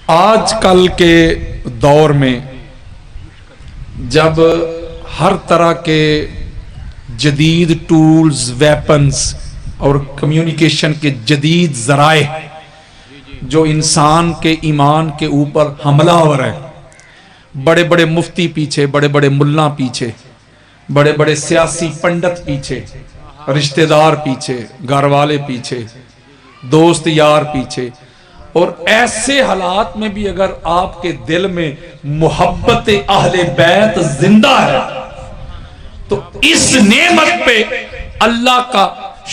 آج کل کے دور میں جب ہر طرح کے جدید ٹولز، ویپنز اور کمیونیکیشن کے جدید ذرائع جو انسان کے ایمان کے اوپر حملہ آور ہے، بڑے بڑے مفتی پیچھے، بڑے بڑے ملا پیچھے، بڑے بڑے سیاسی پنڈت پیچھے، رشتہ دار پیچھے، گھر والے پیچھے، دوست یار پیچھے، اور ایسے حالات میں بھی اگر آپ کے دل میں محبت اہل بیت زندہ ہے تو اس نعمت پہ اللہ کا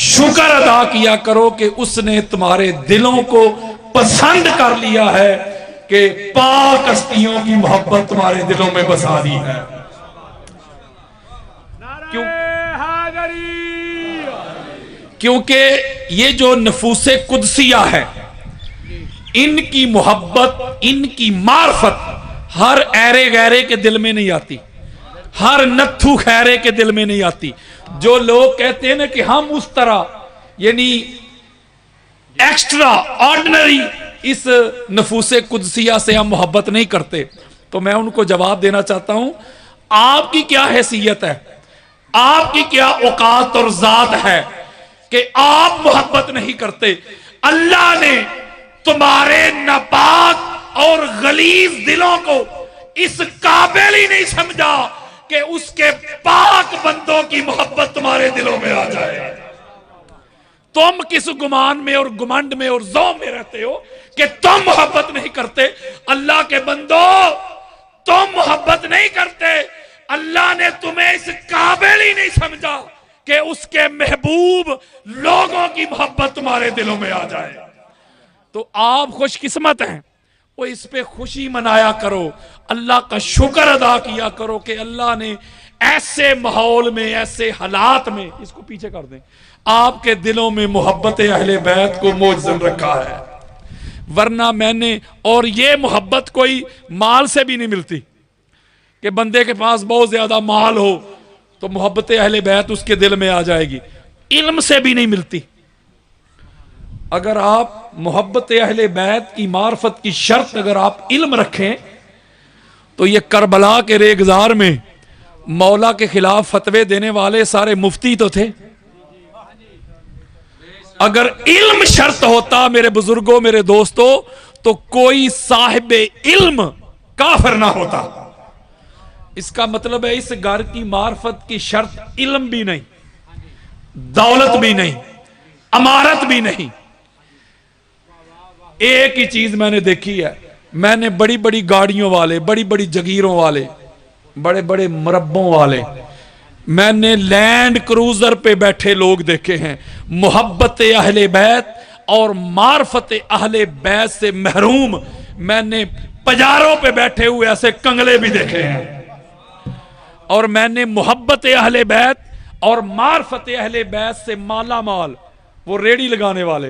شکر ادا کیا کرو کہ اس نے تمہارے دلوں کو پسند کر لیا ہے، کہ پاک ہستیوں کی محبت تمہارے دلوں میں بسا دی ہے۔ کیونکہ یہ جو نفوس قدسیہ ہے، ان کی محبت، ان کی معرفت ہر ایرے غیرے کے دل میں نہیں آتی، ہر نتھو خیرے کے دل میں نہیں آتی۔ جو لوگ کہتے ہیں نا کہ ہم اس طرح یعنی ایکسٹرا آرڈنری اس نفوس قدسیہ سے ہم محبت نہیں کرتے، تو میں ان کو جواب دینا چاہتا ہوں، آپ کی کیا حیثیت ہے، آپ کی کیا اوقات اور ذات ہے کہ آپ محبت نہیں کرتے؟ اللہ نے تمہارے ناپاک اور غلیظ دلوں کو اس قابل ہی نہیں سمجھا کہ اس کے پاک بندوں کی محبت تمہارے دلوں میں آ جائے۔ تم کس گمان میں اور گمنڈ میں اور ذوق میں رہتے ہو کہ تم محبت نہیں کرتے؟ اللہ کے بندو، تم محبت نہیں کرتے، اللہ نے تمہیں اس قابل ہی نہیں سمجھا کہ اس کے محبوب لوگوں کی محبت تمہارے دلوں میں آ جائے۔ تو آپ خوش قسمت ہیں، وہ اس پہ خوشی منایا کرو، اللہ کا شکر ادا کیا کرو کہ اللہ نے ایسے ماحول میں، ایسے حالات میں، اس کو پیچھے کر دیں، آپ کے دلوں میں محبت اہل بیت کو موجزن رکھا ہے۔ ورنہ میں نے، اور یہ محبت کوئی مال سے بھی نہیں ملتی کہ بندے کے پاس بہت زیادہ مال ہو تو محبت اہل بیت اس کے دل میں آ جائے گی، علم سے بھی نہیں ملتی۔ اگر آپ محبت اہل بیت کی معرفت کی شرط اگر آپ علم رکھیں تو یہ کربلا کے ریگزار میں مولا کے خلاف فتوے دینے والے سارے مفتی تو تھے۔ اگر علم شرط ہوتا میرے بزرگوں، میرے دوستوں، تو کوئی صاحب علم کافر نہ ہوتا۔ اس کا مطلب ہے اس گھر کی معرفت کی شرط علم بھی نہیں، دولت بھی نہیں، امارت بھی نہیں۔ ایک ہی چیز میں نے دیکھی ہے، میں نے بڑی بڑی گاڑیوں والے، بڑی بڑی جگیروں والے، بڑے بڑے مربوں والے، میں نے لینڈ کروزر پہ بیٹھے لوگ دیکھے ہیں، محبت اہل بیت اور معرفت اہل بیت سے محروم میں نے پجاروں پہ بیٹھے ہوئے ایسے کنگلے بھی دیکھے ہیں۔ اور میں نے محبت اہل بیت اور معرفت اہل بیت سے مالا مال، وہ ریڑی لگانے والے،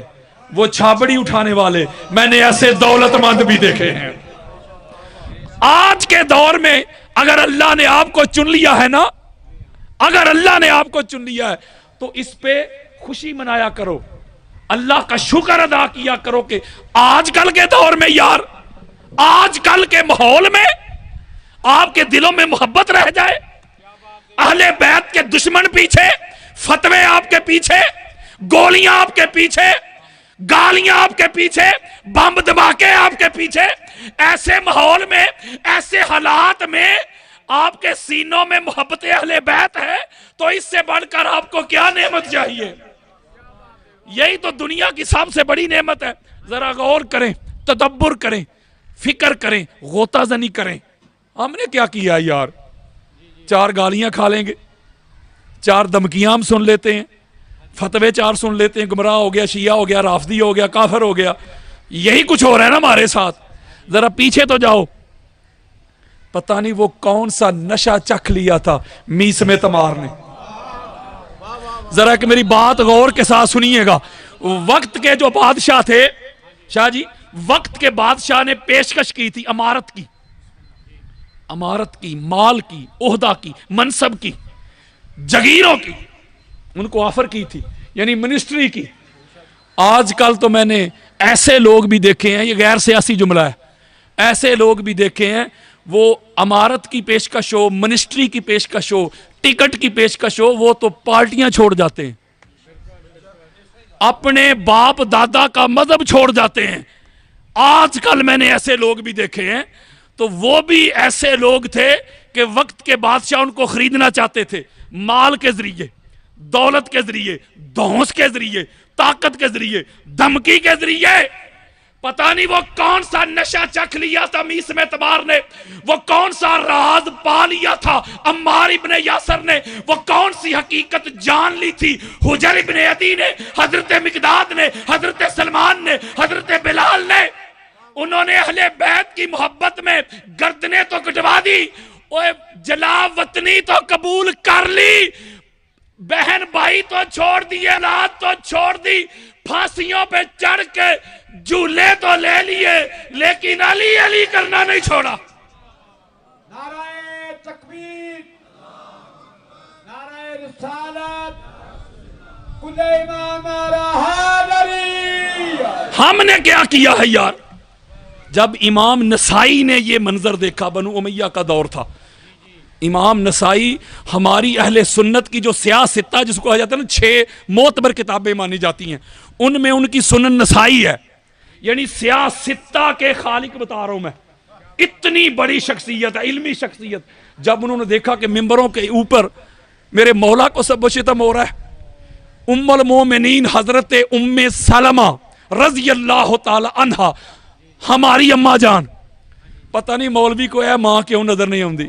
وہ چھابڑی اٹھانے والے، میں نے ایسے دولت مند بھی دیکھے ہیں۔ آج کے دور میں اگر اللہ نے آپ کو چن لیا ہے نا، اگر اللہ نے آپ کو چن لیا ہے تو اس پہ خوشی منایا کرو، اللہ کا شکر ادا کیا کرو کہ آج کل کے دور میں یار، آج کل کے ماحول میں آپ کے دلوں میں محبت رہ جائے۔ اہل بیت کے دشمن پیچھے، فتوے آپ کے پیچھے، گولیاں آپ کے پیچھے، گالیاں آپ کے پیچھے، بم دھماکے آپ کے پیچھے، ایسے ماحول میں، ایسے حالات میں آپ کے سینوں میں محبت اہل بیت ہے تو اس سے بڑھ کر آپ کو کیا نعمت چاہیے؟ یہی تو دنیا کی سب سے بڑی نعمت ہے۔ ذرا غور کریں، تدبر کریں، فکر کریں، غوطہ زنی کریں، ہم نے کیا کیا یار؟ 4 گالیاں کھا لیں گے، 4 دھمکیاں ہم سن لیتے ہیں، فتوے 4 سن لیتے ہیں، گمراہ ہو گیا، شیعہ ہو گیا، رافضی ہو گیا، کافر ہو گیا، یہی کچھ ہو رہا ہے نا ہمارے ساتھ۔ ذرا پیچھے تو جاؤ، پتہ نہیں وہ کون سا نشہ چکھ لیا تھا میس میں تمار نے۔ ذرا کہ میری بات غور کے ساتھ سنیے گا۔ وقت کے جو بادشاہ تھے، شاہ جی، وقت کے بادشاہ نے پیشکش کی تھی امارت کی، امارت کی، مال کی، عہدہ کی، منصب کی، جگیروں کی، ان کو آفر کی تھی، یعنی منسٹری کی۔ آج کل تو میں نے ایسے لوگ بھی دیکھے ہیں، یہ غیر سیاسی جملہ ہے، ایسے لوگ بھی دیکھے ہیں وہ امارت کی پیشکش ہو, منسٹری کی پیشکش ہو, ٹکٹ کی پیشکش ہو, وہ تو پارٹیاں چھوڑ جاتے ہیں, اپنے باپ دادا کا مذہب چھوڑ جاتے ہیں. آج کل میں نے ایسے لوگ بھی دیکھے ہیں, تو وہ بھی ایسے لوگ تھے کہ وقت کے بادشاہ ان کو خریدنا چاہتے تھے, مال کے ذریعے, دولت کے ذریعے, دھونس کے ذریعے, طاقت کے ذریعے, دھمکی کے ذریعے. پتہ نہیں وہ کون سا نشہ چکھ لیا تھا میس میں تبار نے, وہ کون سا راز پا لیا تھا عمار ابن یاسر نے, وہ کون سی حقیقت جان لی تھی حجر ابن عدی نے, حضرت مقداد نے, حضرت سلمان نے, حضرت بلال نے. انہوں نے اہل بیت کی محبت میں گردنیں تو کٹوا دی, جلا وطنی تو قبول کر لی, بہن بھائی تو چھوڑ دیے, اولاد تو چھوڑ دی, پھانسیوں پہ چڑھ کے جھولے تو لے لیے, لیکن علی علی کرنا نہیں چھوڑا. نعرہ تکبیر, نعرہ رسالت, کل ایمان نعرہ حیدری. ہم نے کیا کیا ہے یار؟ جب امام نسائی نے یہ منظر دیکھا, بنو امیہ کا دور تھا, امام نسائی ہماری اہل سنت کی جو سیاہ ستہ جس کو کہا جاتا ہے نا 6 معتبر کتابیں مانی جاتی ہیں, ان میں ان کی سنن نسائی ہے, یعنی سیاہ ستہ کے خالق بتا رہا ہوں میں. اتنی بڑی شخصیت ہے, علمی شخصیت. جب انہوں نے دیکھا کہ ممبروں کے اوپر میرے مولا کو سب و شتم ہو رہا ہے, ام المومنین حضرت ام سلمہ رضی اللہ تعالی عنہا, ہماری اماں جان, پتہ نہیں مولوی کو ہے ماں کیوں نظر نہیں آتی,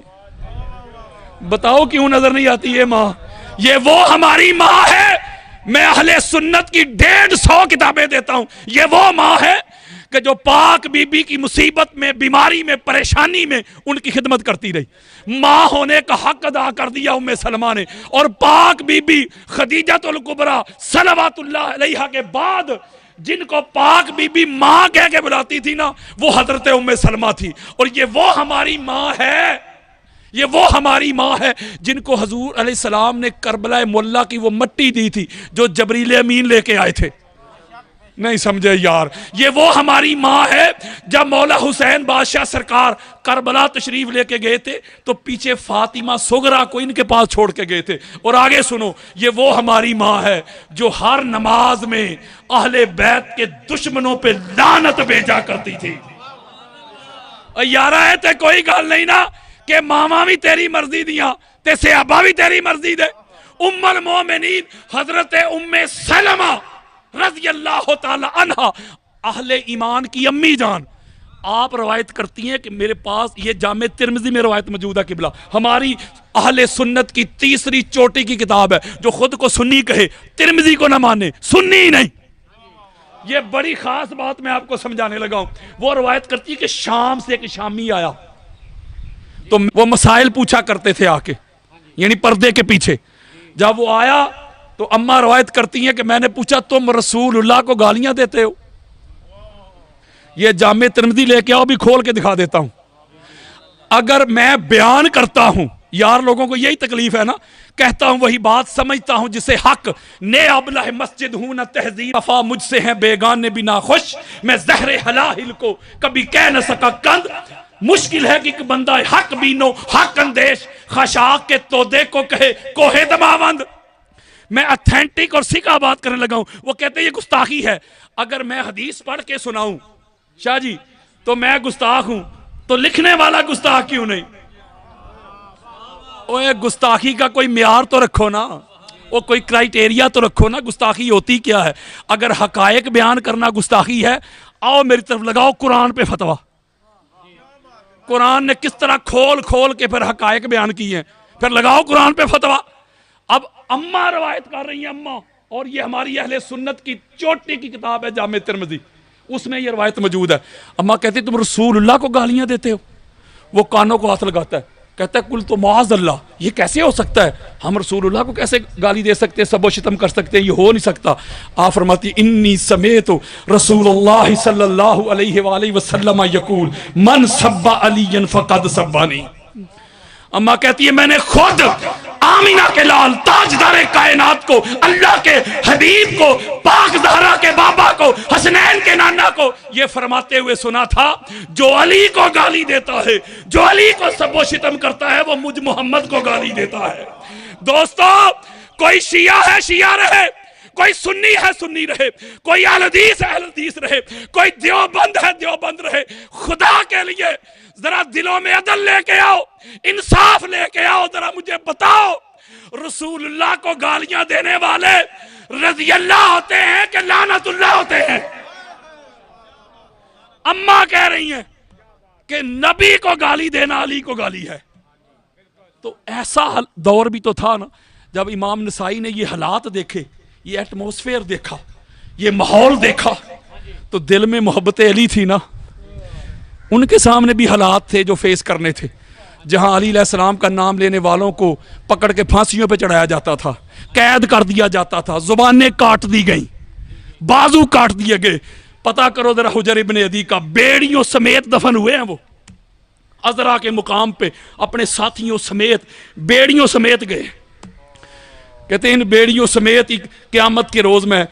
بتاؤ کیوں نظر نہیں آتی ہے ماں؟ یہ وہ ہماری ماں ہے. میں اہل سنت کی 150 کتابیں دیتا ہوں, یہ وہ ماں ہے کہ جو پاک بی بی کی مصیبت میں, بیماری میں, پریشانی میں ان کی خدمت کرتی رہی. ماں ہونے کا حق ادا کر دیا ام سلمہ نے, اور پاک بی بی خدیجہ الکبریٰ صلوات اللہ علیہا کے بعد جن کو پاک بی بی ماں کہہ کے بلاتی تھی نا, وہ حضرت ام سلمہ تھی. اور یہ وہ ہماری ماں ہے, یہ وہ ہماری ماں ہے جن کو حضور علیہ السلام نے کربلا مولا کی وہ مٹی دی تھی جو جبریل امین لے کے آئے تھے. نہیں سمجھے یار؟ یہ وہ ہماری ماں ہے. جب مولا حسین بادشاہ سرکار کربلا تشریف لے کے گئے تھے تو پیچھے فاطمہ صغرا کو ان کے پاس چھوڑ کے گئے تھے. اور آگے سنو, یہ وہ ہماری ماں ہے جو ہر نماز میں اہل بیت کے دشمنوں پہ لعنت بھیجا کرتی تھی. یارہ ہے تے کوئی گل نہیں نا کہ ماما بھی تیری مرضی دیاں تے صحابہ بھی تیری مرضی دے. ام المومنین حضرت ام سلمہ رضی اللہ تعالی عنہ, اہل ایمان کی امی جان, آپ روایت کرتی ہیں کہ میرے پاس یہ جامع ترمذی میں روایت موجود ہے قبلہ, ہماری اہل سنت کی تیسری چوٹی کی کتاب ہے. جو خود کو سنی کہے ترمذی کو نہ مانے, سنی نہیں. یہ بڑی خاص بات میں آپ کو سمجھانے لگا ہوں. وہ روایت کرتی ہے کہ شام سے ایک شامی آیا تو وہ مسائل پوچھا کرتے تھے آ کے, یعنی پردے کے پیچھے. جب وہ آیا تو اماں روایت کرتی ہیں کہ میں نے پوچھا تم رسول اللہ کو گالیاں دیتے ہو؟ یہ جامع ترمذی لے کے آؤ, بھی کھول کے دکھا دیتا ہوں. اگر میں بیان کرتا ہوں, یار لوگوں کو یہی تکلیف ہے نا, کہتا ہوں وہی بات, سمجھتا ہوں جسے حق, نے ابلہ مسجد ہوں نہ تہذیب, وفا مجھ سے ہیں بیگانے بھی ناخوش, میں زہر حلاہل کو کبھی کہہ نہ سکا کند. مشکل ہے کہ ایک بندہ حق بینو حق اندیش, خشاک کے تودے کو کہے کوہ دماوند. میں اتھینٹک اور سکھا بات کرنے لگا ہوں. وہ کہتے ہیں یہ گستاخی ہے. اگر میں حدیث پڑھ کے سناؤں شاہ جی تو میں گستاخ ہوں, تو لکھنے والا گستاخ کیوں نہیں؟ اوے گستاخی کا کوئی معیار تو رکھو نا, وہ کوئی کرائیٹیریا تو رکھو نا. گستاخی ہوتی کیا ہے؟ اگر حقائق بیان کرنا گستاخی ہے, آؤ میری طرف لگاؤ قرآن پہ فتویٰ. قرآن نے کس طرح کھول کھول کے پھر حقائق بیان کی ہیں, پھر لگاؤ قرآن پہ فتویٰ. اب اماں روایت کر رہی ہیں, اماں, اور یہ ہماری اہل سنت کی چوٹی کی کتاب ہے جامع ترمذی, اس میں یہ روایت موجود ہے. اماں کہتی تم رسول اللہ کو گالیاں دیتے ہو؟ وہ کانوں کو ہاتھ لگاتا ہے, کہتا ہے کل تو معاذ اللہ, یہ کیسے ہو سکتا ہے؟ ہم رسول اللہ کو کیسے گالی دے سکتے ہیں, سب و شتم کر سکتے ہیں؟ یہ ہو نہیں سکتا. آپ فرماتی انی سمیت رسول اللہ صلی اللہ علیہ وآلہ وسلم یقول من سب علی فقد سبانی. اماں کہتی ہے میں نے خود آمینہ کے لال تاجدار کائنات کو، اللہ کے حبیب کو، پاک زہرا کے بابا کو، حسنین کے نانا کو یہ فرماتے ہوئے سنا تھا، جو علی کو گالی دیتا ہے، جو علی کو سب و شتم کرتا ہے، وہ مجھ محمد کو گالی دیتا ہے۔ دوستو، کوئی شیعہ ہے شیعہ رہے، کوئی سنی ہے سنی رہے، کوئی اہل حدیث ہے اہل حدیث رہے، کوئی دیوبند ہے دیوبند رہے، خدا کے لیے ذرا دلوں میں عدل لے کے آؤ، انصاف لے کے آؤ، ذرا مجھے بتاؤ رسول اللہ کو گالیاں دینے والے رضی اللہ ہوتے ہیں کہ لعنت اللہ ہوتے ہیں؟ اماں کہہ رہی ہیں کہ نبی کو گالی دینا علی کو گالی ہے۔ تو ایسا دور بھی تو تھا نا جب امام نسائی نے یہ حالات دیکھے، یہ ایٹموسفیئر دیکھا، یہ ماحول دیکھا، تو دل میں محبت علی تھی نا۔ ان کے سامنے بھی حالات تھے جو فیس کرنے تھے، جہاں علی علیہ السلام کا نام لینے والوں کو پکڑ کے پھانسیوں پہ چڑھایا جاتا تھا، قید کر دیا جاتا تھا، زبانیں کاٹ دی گئیں، بازو کاٹ دیے گئے۔ پتہ کرو ذرا حجر ابن عدی کا، بیڑیوں سمیت دفن ہوئے ہیں وہ عذرا کے مقام پہ، اپنے ساتھیوں سمیت، بیڑیوں سمیت گئے۔ کہتے ہیں ان بیڑیوں سمیت قیامت کے روز میں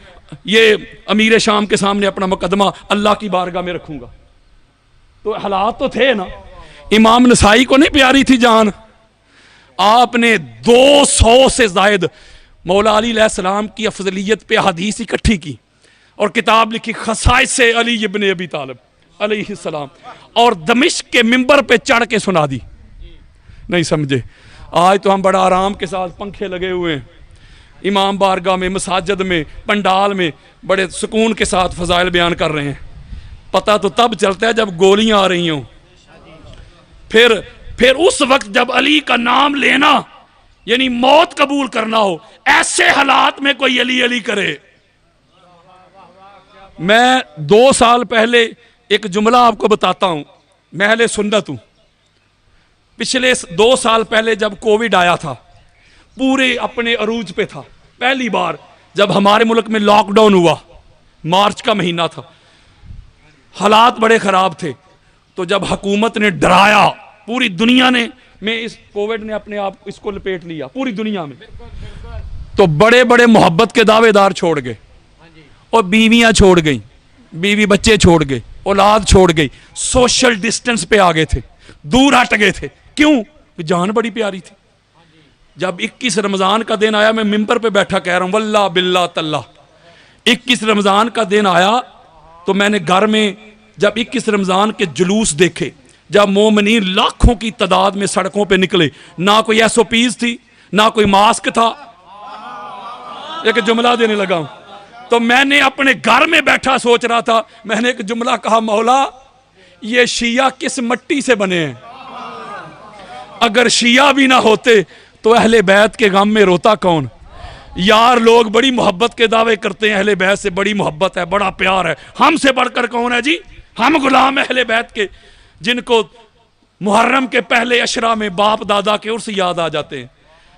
یہ امیر شام کے سامنے اپنا مقدمہ اللہ کی بارگاہ میں رکھوں گا۔ تو حالات تو تھے نا۔ امام نسائی کو نہیں پیاری تھی جان، آپ نے 200 سے زائد مولا علی علیہ السلام کی افضلیت پہ حدیث اکٹھی کی اور کتاب لکھی خصائص علی ابن ابی طالب علیہ السلام، اور دمشق کے منبر پہ چڑھ کے سنا دی۔ نہیں سمجھے؟ آج تو ہم بڑا آرام کے ساتھ پنکھے لگے ہوئے ہیں، امام بارگاہ میں، مساجد میں، پنڈال میں بڑے سکون کے ساتھ فضائل بیان کر رہے ہیں۔ پتہ تو تب چلتا ہے جب گولیاں آ رہی ہوں، پھر اس وقت جب علی کا نام لینا یعنی موت قبول کرنا ہو، ایسے حالات میں کوئی علی علی کرے۔ میں 2 سال پہلے ایک جملہ آپ کو بتاتا ہوں، میں اہل سنت ہوں۔ پچھلے 2 سال پہلے جب کووڈ آیا تھا، پورے اپنے عروج پہ تھا، پہلی بار جب ہمارے ملک میں لاک ڈاؤن ہوا، مارچ کا مہینہ تھا، حالات بڑے خراب تھے۔ تو جب حکومت نے ڈرایا، پوری دنیا نے، میں اس کووڈ نے اپنے آپ اس کو لپیٹ لیا پوری دنیا میں، تو بڑے بڑے محبت کے دعوے دار چھوڑ گئے، اور بیویاں چھوڑ گئیں، بیوی بچے چھوڑ گئے، اولاد چھوڑ گئی، سوشل ڈسٹنس پہ آ گئے تھے، دور ہٹ گئے تھے۔ کیوں؟ جان بڑی پیاری تھی۔ جب 21 رمضان کا دن آیا، میں ممبر پہ بیٹھا کہہ رہا ہوں واللہ باللہ تاللہ، 21 رمضان کا دن آیا تو میں نے گھر میں جب 21 رمضان کے جلوس دیکھے، جب مومنین لاکھوں کی تعداد میں سڑکوں پہ نکلے، نہ کوئی ایس او پیز تھی، نہ کوئی ماسک تھا، ایک جملہ دینے لگا ہوں، تو میں نے اپنے گھر میں بیٹھا سوچ رہا تھا، میں نے ایک جملہ کہا، مولا یہ شیعہ کس مٹی سے بنے ہیں؟ اگر شیعہ بھی نہ ہوتے تو اہل بیت کے غم میں روتا کون؟ یار لوگ بڑی محبت کے دعوے کرتے ہیں، اہل بیت سے بڑی محبت ہے، بڑا پیار ہے، ہم سے بڑھ کر کون ہے جی؟ ہم غلام اہل بیت کے، جن کو محرم کے پہلے عشرہ میں باپ دادا کے عرس یاد آ جاتے ہیں،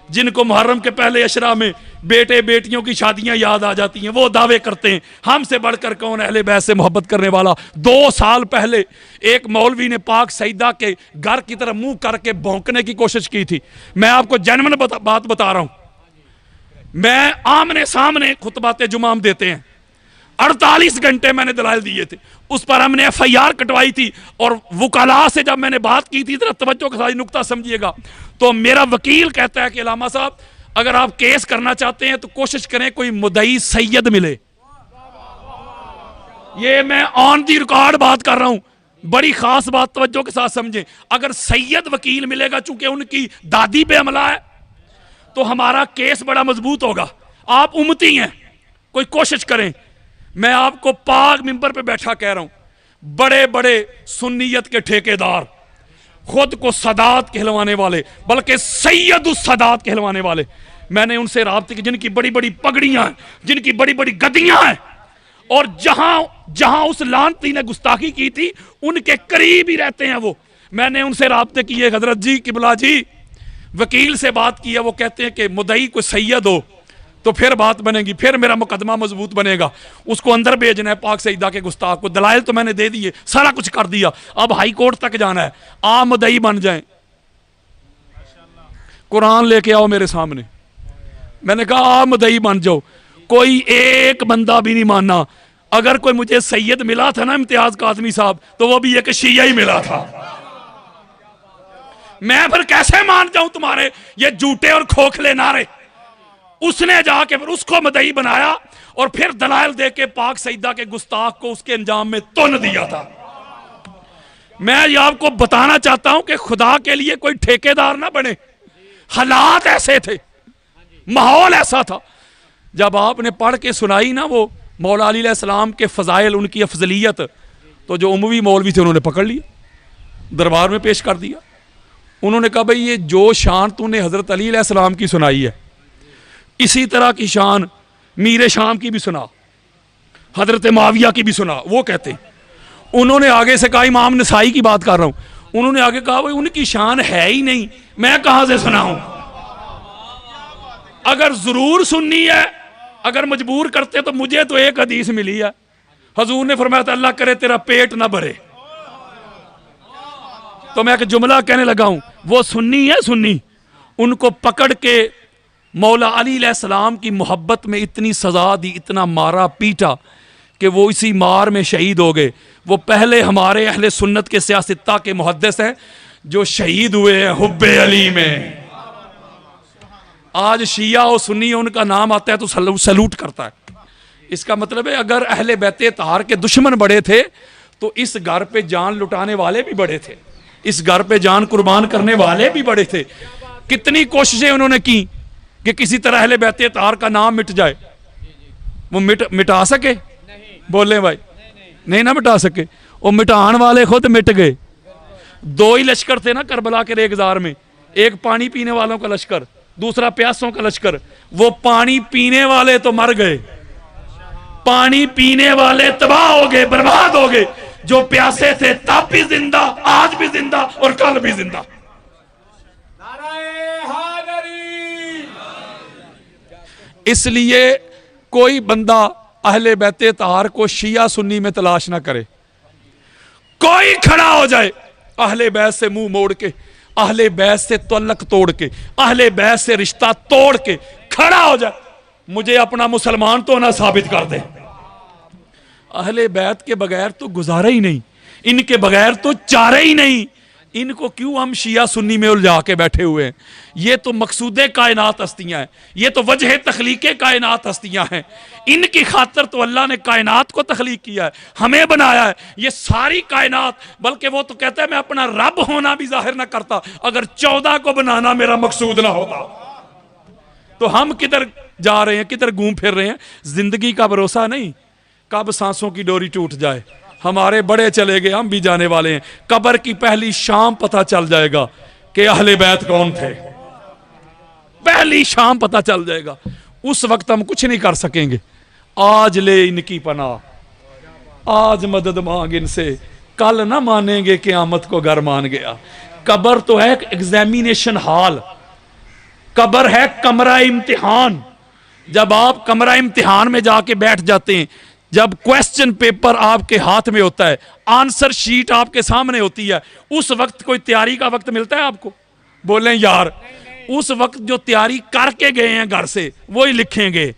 جن کو محرم کے پہلے عشرہ میں بیٹے بیٹیوں کی شادیاں یاد آ جاتی ہیں، وہ دعوے کرتے ہیں۔ ہم سے بڑھ کر کون اہل بیت سے محبت کرنے والا؟ 2 سال پہلے ایک مولوی نے پاک سیدہ کے گھر کی طرف منہ کر کے بھونکنے کی کوشش کی تھی۔ میں آپ کو جنون بات بتا رہا ہوں، میں آمنے سامنے خطبات جمعہ ہم دیتے ہیں، 48 گھنٹے میں نے دلائل دیے تھے، اس پر ہم نے FIR کٹوائی تھی، اور وکلاء سے جب میں نے بات کی تھی، ذرا توجہ کے ساتھ نکتہ سمجھیے گا، تو میرا وکیل کہتا ہے کہ علامہ صاحب اگر آپ کیس کرنا چاہتے ہیں تو کوشش کریں کوئی مدعی سید ملے۔ یہ میں آن دی ریکارڈ بات کر رہا ہوں، بڑی خاص بات، توجہ کے ساتھ سمجھیں۔ اگر سید وکیل ملے گا، چونکہ ان کی دادی پہ حملہ ہے، تو ہمارا کیس بڑا مضبوط ہوگا۔ آپ امتی ہیں، کوئی کوشش کریں۔ میں آپ کو پاک ممبر پہ بیٹھا کہہ رہا ہوں، بڑے بڑے سنیت کے ٹھیکیدار، خود کو سادات کہلوانے والے، بلکہ سید السادات کہلوانے والے، میں نے ان سے رابطے کی، جن کی بڑی بڑی پگڑیاں ہیں، جن کی بڑی بڑی گدیاں ہیں، اور جہاں اس لعنتی نے گستاخی کی تھی ان کے قریب ہی رہتے ہیں وہ۔ میں نے ان سے رابطے کیے، حضرت جی قبلہ جی، وکیل سے بات کی ہے، وہ کہتے ہیں کہ مدعی کوئی سید ہو تو پھر بات بنے گی، پھر میرا مقدمہ مضبوط بنے گا، اس کو اندر بھیجنا ہے پاک سیدہ کے گستاخ کو۔ دلائل تو میں نے دے دیے، سارا کچھ کر دیا، اب ہائی کورٹ تک جانا ہے، آپ مدعی بن جائیں۔ قرآن لے کے آؤ میرے سامنے. میں نے کہا آپ مدعی بن جاؤ. کوئی ایک بندہ بھی نہیں ماننا. اگر کوئی مجھے سید ملا تھا نا امتیاز قاسمی صاحب تو وہ بھی ایک شیعہ ہی ملا تھا. میں پھر کیسے مان جاؤں تمہارے یہ جھوٹے اور کھوکھلے نعرے. اس نے جا کے پھر اس کو مدعی بنایا اور پھر دلائل دے کے پاک سیدہ کے گستاخ کو اس کے انجام میں تن دیا تھا. میں یہ آپ کو بتانا چاہتا ہوں کہ خدا کے لیے کوئی ٹھیکیدار نہ بنے. حالات ایسے تھے, ماحول ایسا تھا. جب آپ نے پڑھ کے سنائی نا وہ مولا علی علیہ السلام کے فضائل, ان کی افضلیت, تو جو اموی مولوی تھے انہوں نے پکڑ لیا, دربار میں پیش کر دیا. انہوں نے کہا بھئی یہ جو شان تو نے حضرت علی علیہ السلام کی سنائی ہے اسی طرح کی شان میر شام کی بھی سنا, حضرت معاویہ کی بھی سنا. وہ کہتے ہیں, انہوں نے آگے سے کہا, امام نسائی کی بات کر رہا ہوں, انہوں نے آگے کہا بھئی ان کی شان ہے ہی نہیں, میں کہاں سے سناؤں. اگر ضرور سننی ہے, اگر مجبور کرتے تو مجھے تو ایک حدیث ملی ہے, حضور نے فرمایا تھا اللہ کرے تیرا پیٹ نہ بھرے. تو میں ایک جملہ کہنے لگا ہوں, وہ سنی ہے سنی, ان کو پکڑ کے مولا علی علیہ السلام کی محبت میں اتنی سزا دی, اتنا مارا پیٹا کہ وہ اسی مار میں شہید ہو گئے. وہ پہلے ہمارے اہل سنت کے سیاستہ کے محدث ہیں جو شہید ہوئے ہیں حب علی میں. آج شیعہ و سنی ان کا نام آتا ہے تو سلوٹ کرتا ہے. اس کا مطلب ہے اگر اہل بیت طاہر کے دشمن بڑے تھے تو اس گھر پہ جان لٹانے والے بھی بڑے تھے, اس گھر پہ جان قربان کرنے والے بھی بڑے تھے. کتنی کوششیں انہوں نے کی کہ کسی طرح اہل بیت طاہر کا نام مٹ جائے. وہ مٹا سکے؟ بولیں بھائی, نہیں نہ مٹا سکے. وہ مٹان والے خود مٹ گئے. دو ہی لشکر تھے نا کربلا کے ریگزار میں, ایک پانی پینے والوں کا لشکر, دوسرا پیاسوں کا لشکر. وہ پانی پینے والے تو مر گئے, پانی پینے والے تباہ ہو گئے, برباد ہو گئے. جو پیاسے تھے تب بھی زندہ, آج بھی زندہ اور کل بھی زندہ. اس لیے کوئی بندہ اہل بیت طاہر کو شیعہ سنی میں تلاش نہ کرے. کوئی کھڑا ہو جائے اہل بیت سے منہ موڑ کے, اہل بیت سے تعلق توڑ کے, اہل بیت سے رشتہ توڑ کے کھڑا ہو جائے, مجھے اپنا مسلمان تو نہ ثابت کر دے. اہل بیت کے بغیر تو گزارا ہی نہیں, ان کے بغیر تو چارہ ہی نہیں. ان کو کیوں ہم شیعہ سنی میں الجھا کے بیٹھے ہوئے ہیں؟ یہ تو مقصود کائنات ہستیاں ہیں, یہ تو وجہ تخلیق کائنات ہستیاں ہیں. ان کی خاطر تو اللہ نے کائنات کو تخلیق کیا ہے, ہمیں بنایا ہے. یہ ساری کائنات, بلکہ وہ تو کہتا ہے میں اپنا رب ہونا بھی ظاہر نہ کرتا اگر 14 کو بنانا میرا مقصود نہ ہوتا. تو ہم کدھر جا رہے ہیں, کدھر گھوم پھر رہے ہیں؟ زندگی کا بھروسہ نہیں, کب سانسوں کی ڈوری ٹوٹ جائے. ہمارے بڑے چلے گئے, ہم بھی جانے والے ہیں. قبر کی پہلی شام پتہ چل جائے گا کہ اہل بیت کون تھے, پہلی شام پتہ چل جائے گا. اس وقت ہم کچھ نہیں کر سکیں گے. آج لے ان کی پناہ, آج مدد مانگ ان سے, کل نہ مانیں گے قیامت کو گھر مان گیا. قبر تو ہے ایک ایگزامینیشن ہال, قبر ہے کمرہ امتحان. جب آپ کمرہ امتحان میں جا کے بیٹھ جاتے ہیں, جب کویسچن پیپر آپ کے ہاتھ میں ہوتا ہے, آنسر شیٹ آپ کے سامنے ہوتی ہے, اس وقت کوئی تیاری کا وقت ملتا ہے آپ کو؟ بولیں یار, اس وقت جو تیاری کر کے گئے ہیں گھر سے وہی لکھیں گے.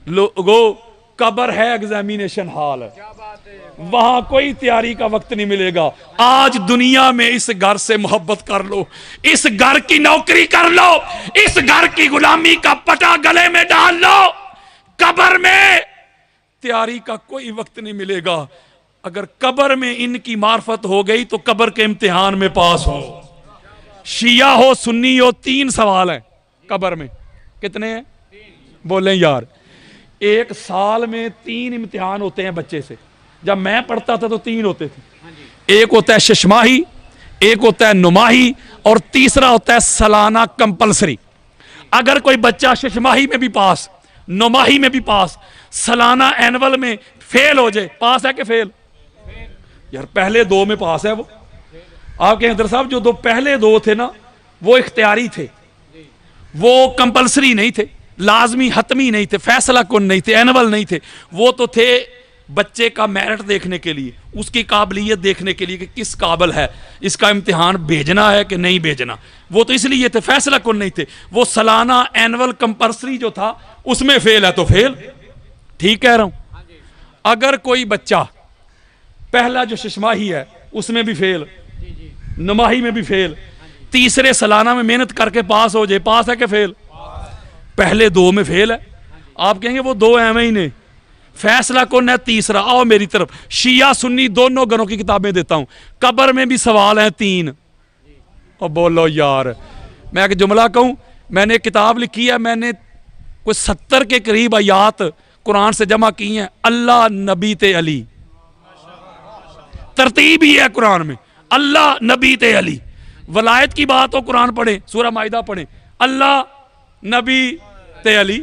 لوگو قبر ہے ایگزامینیشن ہال, وہاں کوئی تیاری کا وقت نہیں ملے گا. آج دنیا میں اس گھر سے محبت کر لو, اس گھر کی نوکری کر لو, اس گھر کی غلامی کا پٹا گلے میں ڈال لو. قبر میں تیاری کا کوئی وقت نہیں ملے گا. اگر قبر میں ان کی معرفت ہو گئی تو قبر کے امتحان میں پاس ہو. شیعہ ہو سنی ہو, 3 سوال ہیں قبر میں. کتنے ہیں؟ بولیں یار. ایک سال میں 3 امتحان ہوتے ہیں بچے سے. جب میں پڑھتا تھا تو 3 ہوتے تھے. ایک ہوتا ہے ششماہی, ایک ہوتا ہے نماہی, اور تیسرا ہوتا ہے سالانہ کمپلسری. اگر کوئی بچہ ششماہی میں بھی پاس, نماہی میں بھی پاس, سالانہ اینول میں فیل ہو جائے, پاس ہے کہ فیل؟ یار پہلے 2 میں پاس ہے وہ. آپ کے حضرت صاحب جو 2 پہلے 2 تھے نا وہ اختیاری تھے, وہ کمپلسری نہیں تھے, لازمی حتمی نہیں تھے, فیصلہ کن نہیں تھے, اینول نہیں تھے. وہ تو تھے بچے کا میرٹ دیکھنے کے لیے، اس کی قابلیت دیکھنے کے لیے کہ کس قابل ہے، اس کا امتحان بھیجنا ہے کہ نہیں بھیجنا. وہ تو اس لیے تھے، فیصلہ کن نہیں تھے. وہ سالانہ اینول کمپلسری جو تھا اس میں فیل ہے تو فیل. ٹھیک کہہ رہا ہوں؟ اگر کوئی بچہ پہلا جو ششماہی ہے اس میں بھی فیل، نماہی میں بھی فیل، تیسرے سالانہ میں محنت کر کے پاس ہو جائے، پاس ہے کہ فیل؟ پہلے دو میں فیل ہے. آپ کہیں گے وہ دو ایویں ہی نے، فیصلہ کون ہے؟ تیسرا. آؤ میری طرف، شیعہ سنی دونوں گھروں کی کتابیں دیتا ہوں. قبر میں بھی سوال ہیں 3. اور بولو یار، میں ایک جملہ کہوں، میں نے ایک کتاب لکھی ہے، میں نے کوئی 70 کے قریب آیات قرآن سے جمع کی ہیں. اللہ نبی تے علی، ترتیب ہی ہے قرآن میں. اللہ نبی تے علی، ولایت کی بات ہو قرآن پڑھیں، سورہ مائدہ پڑھیں، اللہ نبی تے علی.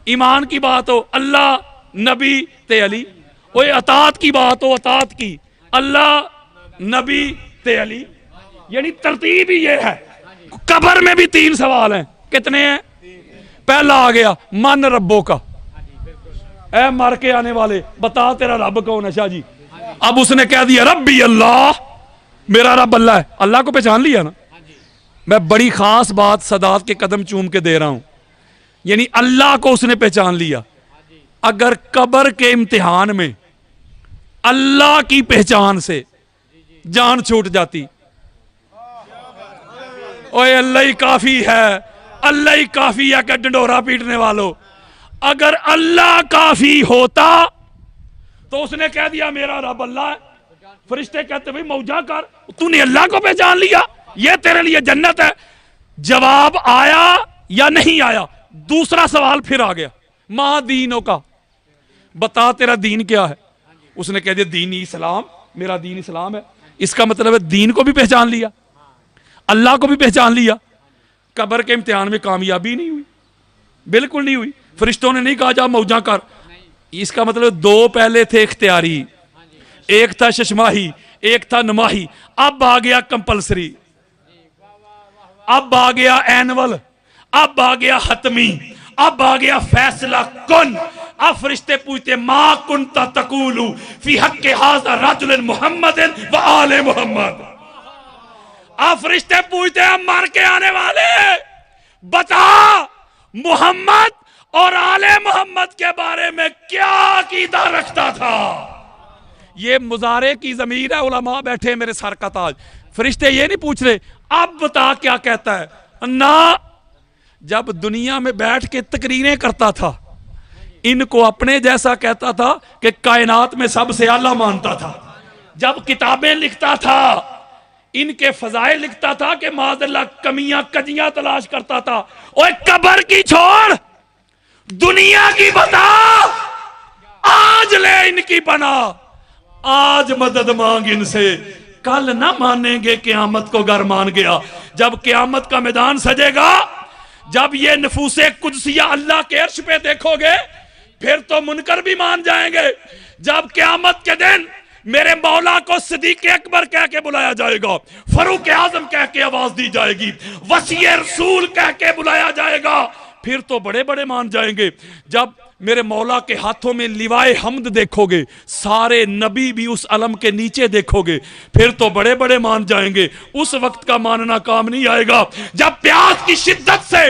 ایمان کی بات ہو، اللہ نبی تے علی. وہ اطاعت کی بات ہو، اطاعت کی، اللہ نبی تے علی. یعنی ترتیب ہی یہ ہے. قبر میں بھی 3 سوال ہیں. کتنے ہیں؟ پہلا آ گیا من ربوں کا، اے مر کے آنے والے بتا تیرا رب کون ہے؟ شاہ جی اب اس نے کہہ دیا ربی اللہ، میرا رب اللہ ہے. اللہ کو پہچان لیا نا. میں بڑی خاص بات سادات کے قدم چوم کے دے رہا ہوں، یعنی اللہ کو اس نے پہچان لیا. اگر قبر کے امتحان میں اللہ کی پہچان سے جان چھوٹ جاتی، اوے اللہ ہی کافی ہے، اللہ ہی کافی ہے کہ ڈنڈورا پیٹنے والوں. اگر اللہ کافی ہوتا تو اس نے کہہ دیا میرا رب اللہ ہے. فرشتے کہتے بھئی موجہ کر، تو نے اللہ کو پہچان لیا، یہ تیرے لیے جنت ہے. جواب آیا یا نہیں آیا؟ دوسرا سوال پھر آ گیا، ماں دینوں کا، بتا تیرا دین کیا ہے؟ اس نے کہہ دیا دین اسلام، میرا دین اسلام ہے. اس کا مطلب ہے دین کو بھی پہچان لیا، اللہ کو بھی پہچان لیا. قبر کے امتحان میں کامیابی نہیں ہوئی، بالکل نہیں ہوئی. فرشتوں نے نہیں کہا جا موجہ کر. اس کا مطلب 2 پہلے تھے اختیاری، ایک تھا ششماہی، ایک تھا نماہی. اب آ گیا کمپلسری، اب آ گیا اینول، اب آ گیا حتمی، اب آ گیا فیصلہ کن. اب فرشتے پوچھتے ما کنت تقول فی حق ھذا رجل محمد و آل محمد. اب فرشتے پوچھتے ہیں مر کے آنے والے بتا محمد اور آل محمد کے بارے میں کیا عقیدہ رکھتا تھا. یہ مضارع کی ضمیر ہے، علماء بیٹھے میرے سر کا تاج. فرشتے یہ نہیں پوچھ رہے اب بتا کیا کہتا ہے، نہ. جب دنیا میں بیٹھ کے تقریریں کرتا تھا ان کو اپنے جیسا کہتا تھا کہ کائنات میں سب سے اعلیٰ مانتا تھا. جب کتابیں لکھتا تھا ان کے فضائل لکھتا تھا کہ معاذ اللہ کمیاں کجیاں تلاش کرتا تھا. اوہ قبر کی چھوڑ، دنیا کی بتا، آج لے ان کی پناہ، آج مدد مانگ ان سے، کل نہ مانیں گے قیامت کو گر مان گیا. جب قیامت کا میدان سجے گا، جب یہ نفوس قدسیہ اللہ کے عرش پہ دیکھو گے پھر تو منکر بھی مان جائیں گے. جب قیامت کے دن میرے مولا کو صدیق اکبر کہہ کے بلایا جائے گا، فاروق اعظم کہہ کے آواز دی جائے گی، وصی رسول کہہ کے بلایا جائے گا، پھر تو بڑے بڑے مان جائیں گے. جب میرے مولا کے ہاتھوں میں لیوائے حمد دیکھو گے، سارے نبی بھی اس علم کے نیچے دیکھو گے، پھر تو بڑے بڑے مان جائیں گے. اس وقت کا ماننا کام نہیں آئے گا جب پیاس کی شدت سے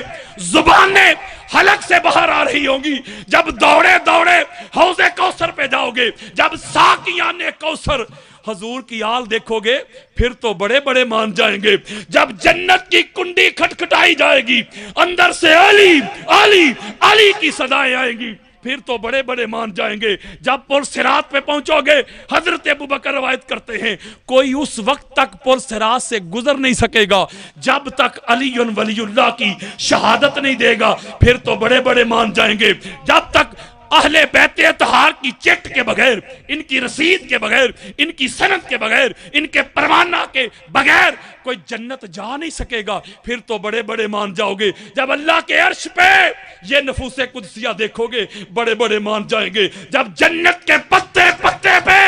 زبانیں حلق سے باہر آ رہی ہوں گی، جب دوڑے دوڑے حوض کوثر پہ جاؤ گے، جب ساقیان کوثر حضور کی آل دیکھو گے پھر تو بڑے بڑے مان جائیں گے. جب جنت کی کنڈی کھٹکھٹائی جائے گی، اندر سے علی علی علی کی صدائیں آئیں گی، پھر تو بڑے بڑے مان جائیں گے. جب پل صراط پہ پہنچو گے، حضرت ابوبکر روایت کرتے ہیں کوئی اس وقت تک پل صراط سے گزر نہیں سکے گا جب تک علی ولی اللہ کی شہادت نہیں دے گا، پھر تو بڑے بڑے مان جائیں گے. جب تک اہل بیت اطہار کی چٹ کے بغیر، ان کی رسید کے بغیر، ان کی سند کے بغیر، ان کے پروانہ کے بغیر کوئی جنت جا نہیں سکے گا، پھر تو بڑے بڑے مان جاؤ گے. جب اللہ کے عرش پہ یہ نفوس قدسیہ دیکھو گے بڑے بڑے مان جائیں گے. جب جنت کے پتے پتے پہ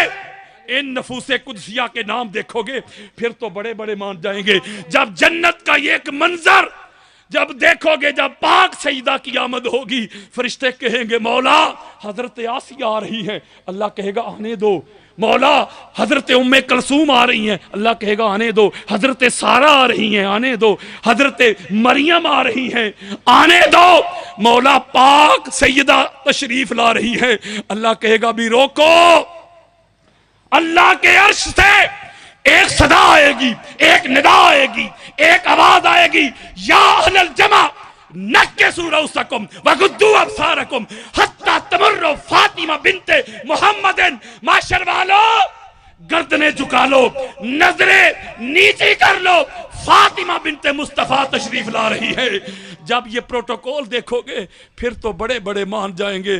ان نفوس قدسیہ کے نام دیکھو گے پھر تو بڑے بڑے مان جائیں گے. جب جنت کا یہ ایک منظر جب دیکھو گے جب پاک سیدہ کی آمد ہوگی فرشتے کہیں گے مولا حضرت آسیہ آ رہی ہیں، اللہ کہے گا آنے دو۔ مولا حضرت ام کلثوم آ رہی ہیں، اللہ کہے گا آنے دو۔ حضرت سارہ آ رہی ہیں، آنے دو۔ حضرت مریم آ رہی ہیں، آنے دو۔ مولا پاک سیدہ تشریف لا رہی ہے، اللہ کہے گا بھی روکو۔ اللہ کے عرش سے ایک صدا آئے گی، ایک ندا آئے گی، ایک آواز آئے گی، یا اہل الجمع نکسوا رؤسکم وغضوا ابصارکم حتی تمر فاطمہ بنت محمد۔ معاشر والو گردنیں جھکا لو، نظریں نیچی کر لو، فاطمہ بنت مصطفیٰ تشریف لا رہی ہے۔ جب یہ پروٹوکول دیکھو گے پھر تو بڑے بڑے مان جائیں گے۔